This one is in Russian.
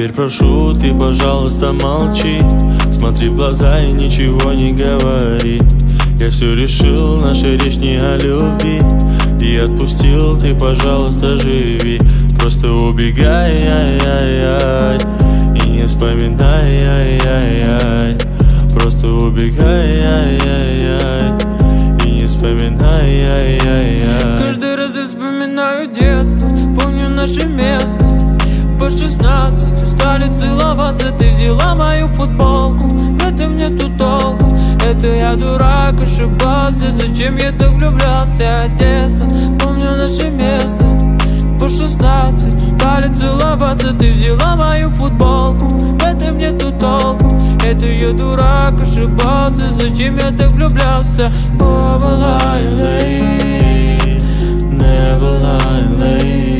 Теперь прошу, ты, пожалуйста, молчи. Смотри в глаза и ничего не говори. Я все решил, наша речь не о любви. И отпустил, ты, пожалуйста, живи. Просто убегай, ай-яй-яй, и не вспоминай, ай-яй-яй. Просто убегай, ай-яй-яй, и не вспоминай, ай-яй-яй. Каждый раз я вспоминаю детство, помню наше место. По 16 устали целоваться, ты взяла мою футболку. В этом нету толку, это я дурак, ошибался. Зачем я так влюблялся, детство, помню наше место. По 16 устали целоваться, ты взяла мою футболку. В этом нету толку, это я дурак, ошибался. Зачем я так влюблялся? Never lie late, never lie late.